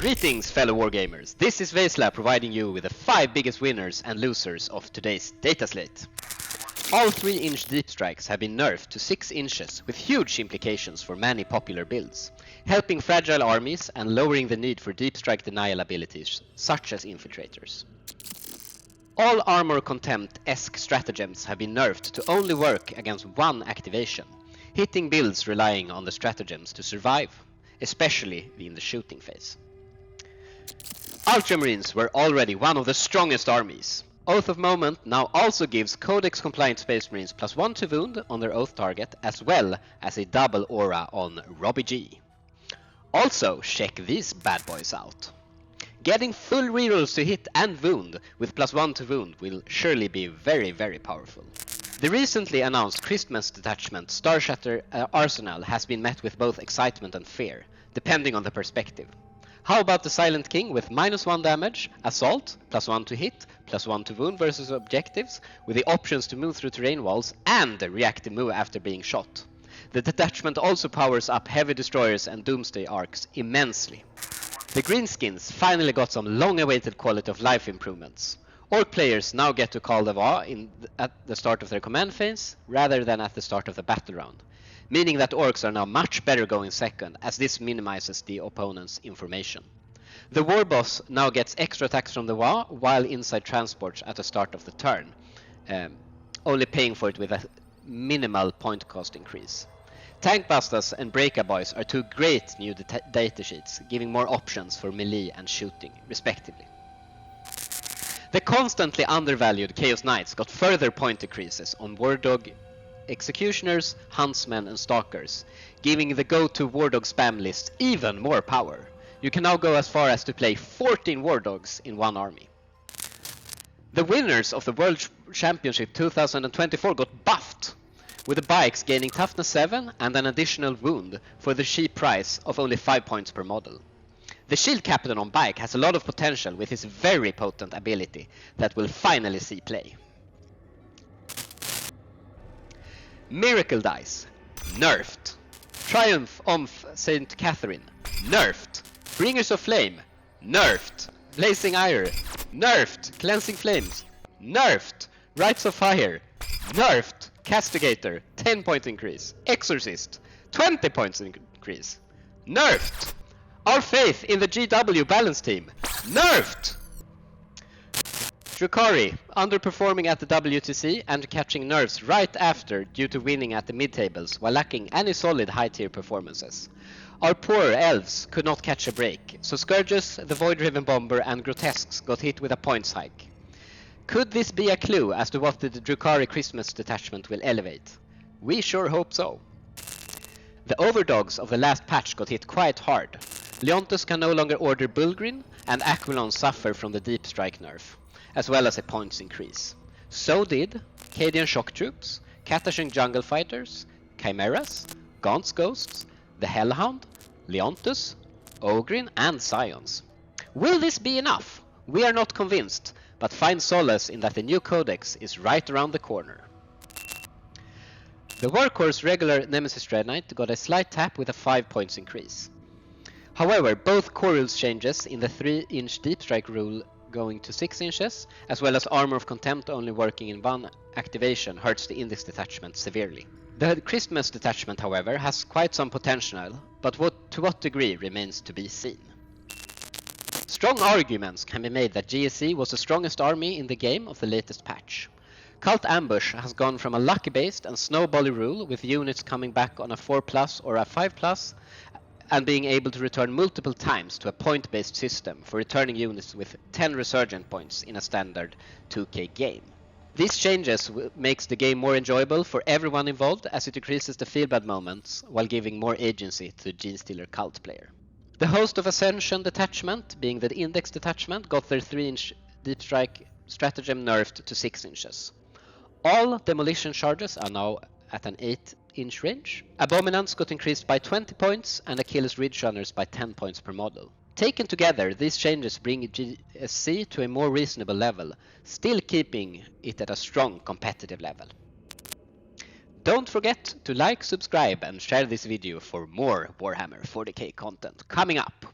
Greetings fellow wargamers, this is Veizla providing you with the 5 biggest winners and losers of today's Dataslate. All 3-inch deep strikes have been nerfed to 6 inches with huge implications for many popular builds, helping fragile armies and lowering the need for deep strike denial abilities such as infiltrators. All armor contempt-esque stratagems have been nerfed to only work against one activation, hitting builds relying on the stratagems to survive, especially in the shooting phase. Ultramarines were already one of the strongest armies. Oath of Moment now also gives Codex compliant Space Marines +1 to wound on their Oath target, as well as a double aura on Robbie G. Also check these bad boys out. Getting full rerolls to hit and wound with +1 to wound will surely be very powerful. The recently announced Christmas detachment Starshatter Arsenal has been met with both excitement and fear, depending on the perspective. How about the Silent King with -1 damage, assault, +1 to hit, +1 to wound versus objectives, with the options to move through terrain walls and a reactive move after being shot. The detachment also powers up heavy destroyers and doomsday arcs immensely. The Greenskins finally got some long-awaited quality of life improvements. Orc players now get to call the Va at the start of their command phase, rather than at the start of the battle round, meaning that orcs are now much better going second, as this minimizes the opponent's information. The war boss now gets extra attacks from the Va while inside transports at the start of the turn, only paying for it with a minimal point cost increase. Tank Bastas and Breaka Boys are 2 great new datasheets, giving more options for melee and shooting, respectively. The constantly undervalued Chaos Knights got further point decreases on War Dog Executioners, Huntsmen and Stalkers, giving the go-to War Dog spam list even more power. You can now go as far as to play 14 War Dogs in one army. The winners of the World Championship 2024 got buffed, with the bikes gaining toughness 7 and an additional wound for the cheap price of only 5 points per model. The Shield Captain on bike has a lot of potential with his very potent ability that will finally see play. Miracle Dice, nerfed. Triumph of St. Catherine, nerfed. Bringers of Flame, nerfed. Blazing Ire, nerfed. Cleansing Flames, nerfed. Rites of Fire, nerfed. Castigator, 10 point increase. Exorcist, 20 points increase, nerfed. Our faith in the GW balance team, nerfed. Drukhari, underperforming at the WTC and catching nerfs right after due to winning at the mid-tables while lacking any solid high-tier performances. Our poor elves could not catch a break, so Scourges, the Void-Driven Bomber and Grotesques got hit with a points hike. Could this be a clue as to what the Drukhari Christmas detachment will elevate? We sure hope so. The Overdogs of the last patch got hit quite hard. Leontus can no longer order Bullgrin, and Aquilon suffer from the Deep Strike nerf, as well as a points increase. So did Cadian Shock Troops, Katashing Jungle Fighters, Chimeras, Gaunt's Ghosts, the Hellhound, Leontus, Ogrin and Scions. Will this be enough? We are not convinced, but find solace in that the new codex is right around the corner. The Workhorse regular Nemesis Dread Knight got a slight tap with a 5 points increase. However, both core rules changes in the 3-inch deep strike rule going to 6 inches, as well as Armor of Contempt only working in one activation hurts the Index detachment severely. The Christmas detachment, however, has quite some potential, but to what degree remains to be seen. Strong arguments can be made that GSC was the strongest army in the game of the latest patch. Cult Ambush has gone from a lucky-based and snowbally rule with units coming back on a 4+ or a 5+, and being able to return multiple times to a point-based system for returning units with 10 resurgent points in a standard 2K game. These changes makes the game more enjoyable for everyone involved, as it decreases the feel-bad moments while giving more agency to the Genestealer Cult player. The Host of Ascension detachment, being the Index detachment, got their 3-inch deep strike stratagem nerfed to 6 inches. All demolition charges are now at an 8-inch range. Abominants got increased by 20 points and Achilles Ridge Runners by 10 points per model. Taken together, these changes bring GSC to a more reasonable level, still keeping it at a strong competitive level. Don't forget to like, subscribe and share this video for more Warhammer 40k content coming up.